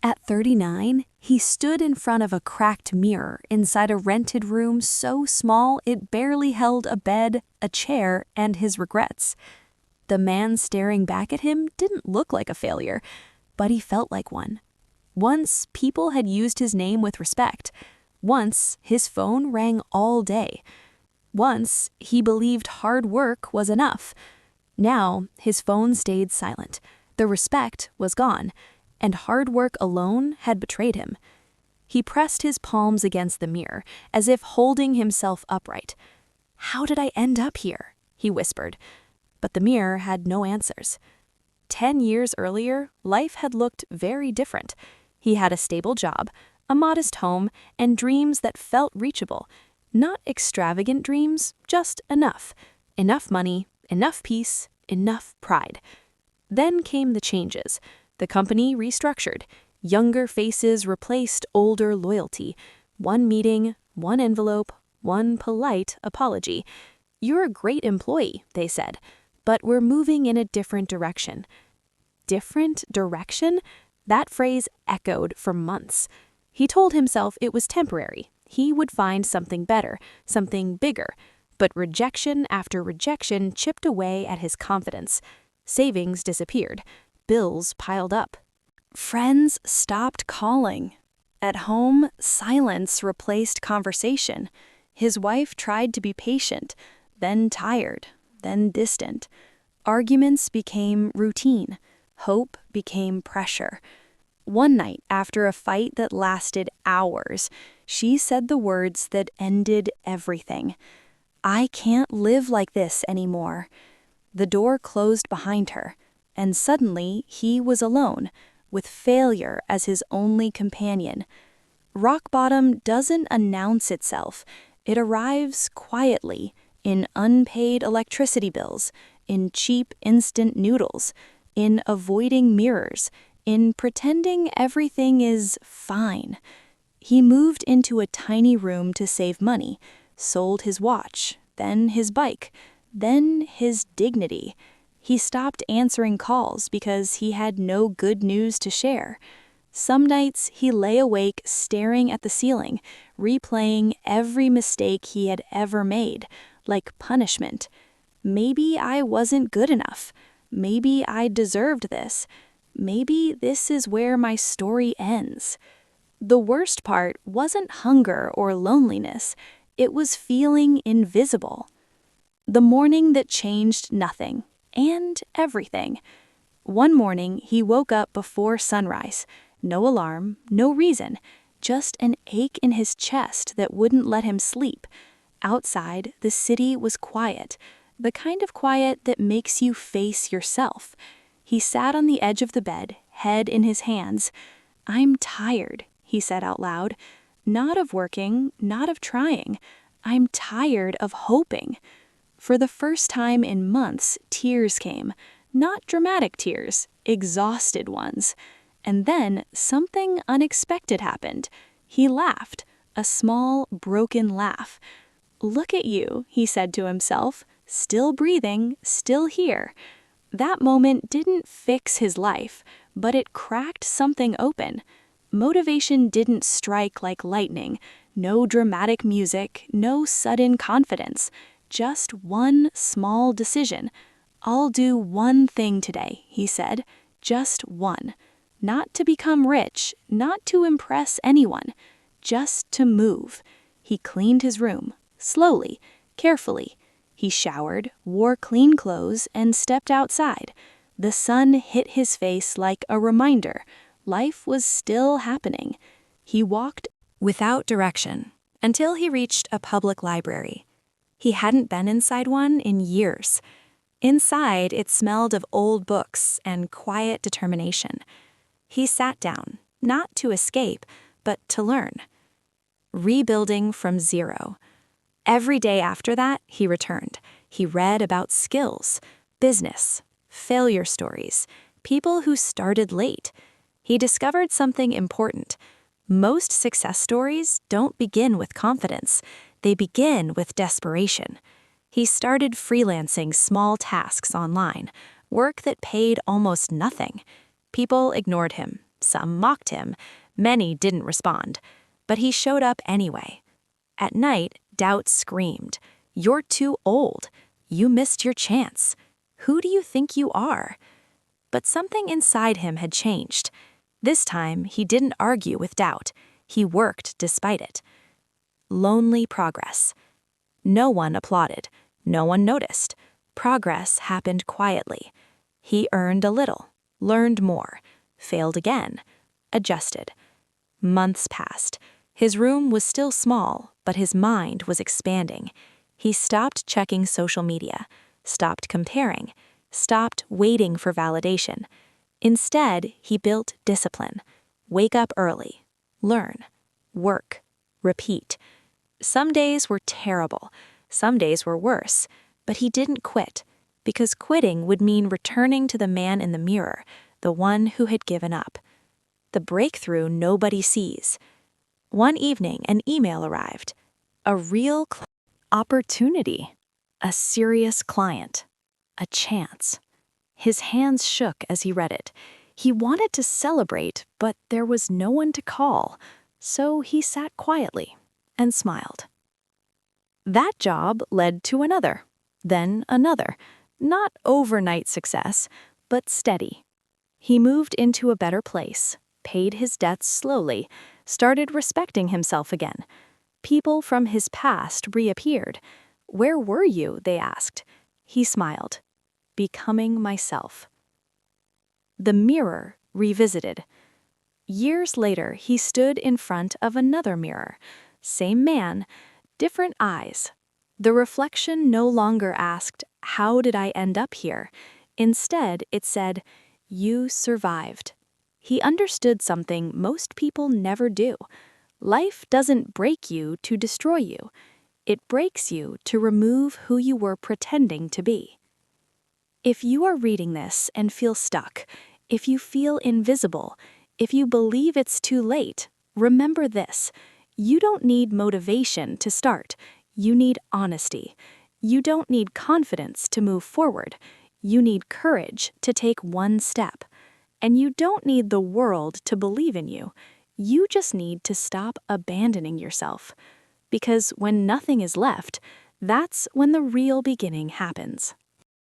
At 39, he stood in front of a cracked mirror inside a rented room so small it barely held a bed, a chair, and his regrets. The man staring back at him didn't look like a failure, but he felt like one. Once, people had used his name with respect. Once, his phone rang all day. Once, he believed hard work was enough. Now, his phone stayed silent. The respect was gone, and hard work alone had betrayed him. He pressed his palms against the mirror, as if holding himself upright. "How did I end up here?" he whispered. But the mirror had no answers. 10 years earlier, life had looked very different. He had a stable job, a modest home, and dreams that felt reachable. Not extravagant dreams, just enough. Enough money, enough peace, enough pride. Then came the changes. The company restructured. Younger faces replaced older loyalty. One meeting, one envelope, one polite apology. "You're a great employee," they said, "but we're moving in a different direction." Different direction? That phrase echoed for months. He told himself it was temporary. He would find something better, something bigger. But rejection after rejection chipped away at his confidence. Savings disappeared. Bills piled up. Friends stopped calling. At home, silence replaced conversation. His wife tried to be patient, then tired, then distant. Arguments became routine. Hope became pressure. One night, after a fight that lasted hours, she said the words that ended everything. "I can't live like this anymore." The door closed behind her, and suddenly he was alone, with failure as his only companion. Rock bottom doesn't announce itself. It arrives quietly, in unpaid electricity bills, in cheap instant noodles, in avoiding mirrors, in pretending everything is fine. He moved into a tiny room to save money, sold his watch, then his bike, then his dignity. He stopped answering calls because he had no good news to share. Some nights he lay awake staring at the ceiling, replaying every mistake he had ever made, like punishment. Maybe I wasn't good enough. Maybe I deserved this. Maybe this is where my story ends. The worst part wasn't hunger or loneliness. It was feeling invisible. The morning that changed nothing and everything. One morning, he woke up before sunrise. No alarm, no reason, just an ache in his chest that wouldn't let him sleep. Outside, the city was quiet, the kind of quiet that makes you face yourself. He sat on the edge of the bed, head in his hands. "I'm tired," he said out loud. "Not of working, not of trying. I'm tired of hoping." For the first time in months, tears came. Not dramatic tears, exhausted ones. And then something unexpected happened. He laughed, a small, broken laugh. "Look at you," he said to himself, "still breathing, still here." That moment didn't fix his life, but it cracked something open. Motivation didn't strike like lightning. No dramatic music, no sudden confidence. Just one small decision. "I'll do one thing today," he said. Just one. Not to become rich, not to impress anyone. Just to move. He cleaned his room, slowly, carefully. He showered, wore clean clothes, and stepped outside. The sun hit his face like a reminder. Life was still happening. He walked without direction until he reached a public library. He hadn't been inside one in years. Inside, it smelled of old books and quiet determination. He sat down, not to escape, but to learn. Rebuilding from zero. Every day after that, he returned. He read about skills, business, failure stories, people who started late. He discovered something important. Most success stories don't begin with confidence. They begin with desperation. He started freelancing small tasks online, work that paid almost nothing. People ignored him, Some mocked him. Many didn't respond. But he showed up anyway. At night, doubt screamed, "You're too old. You missed your chance. Who do you think you are?" But something inside him had changed. This time, he didn't argue with doubt. He worked despite it. Lonely progress. No one applauded. No one noticed. Progress happened quietly. He earned a little, learned more, failed again, adjusted. Months passed. His room was still small, but his mind was expanding. He stopped checking social media, stopped comparing, stopped waiting for validation. Instead, he built discipline. Wake up early, learn, work, repeat. Some days were terrible, some days were worse, but he didn't quit, because quitting would mean returning to the man in the mirror, the one who had given up. The breakthrough nobody sees. One evening, an email arrived. A real opportunity. A serious client. A chance. His hands shook as he read it. He wanted to celebrate, but there was no one to call, so he sat quietly and smiled. That job led to another, then another. Not overnight success, but steady. He moved into a better place, paid his debts slowly, started respecting himself again. People from his past reappeared. "Where were you?" they asked. He smiled. "Becoming myself." The mirror revisited. Years later, he stood in front of another mirror. Same man, different eyes. The reflection no longer asked, "How did I end up here?" Instead, it said, "You survived." He understood something most people never do. Life doesn't break you to destroy you. It breaks you to remove who you were pretending to be. If you are reading this and feel stuck, if you feel invisible, if you believe it's too late, remember this. You don't need motivation to start. You need honesty. You don't need confidence to move forward. You need courage to take one step. And you don't need the world to believe in you. You just need to stop abandoning yourself. Because when nothing is left, that's when the real beginning happens.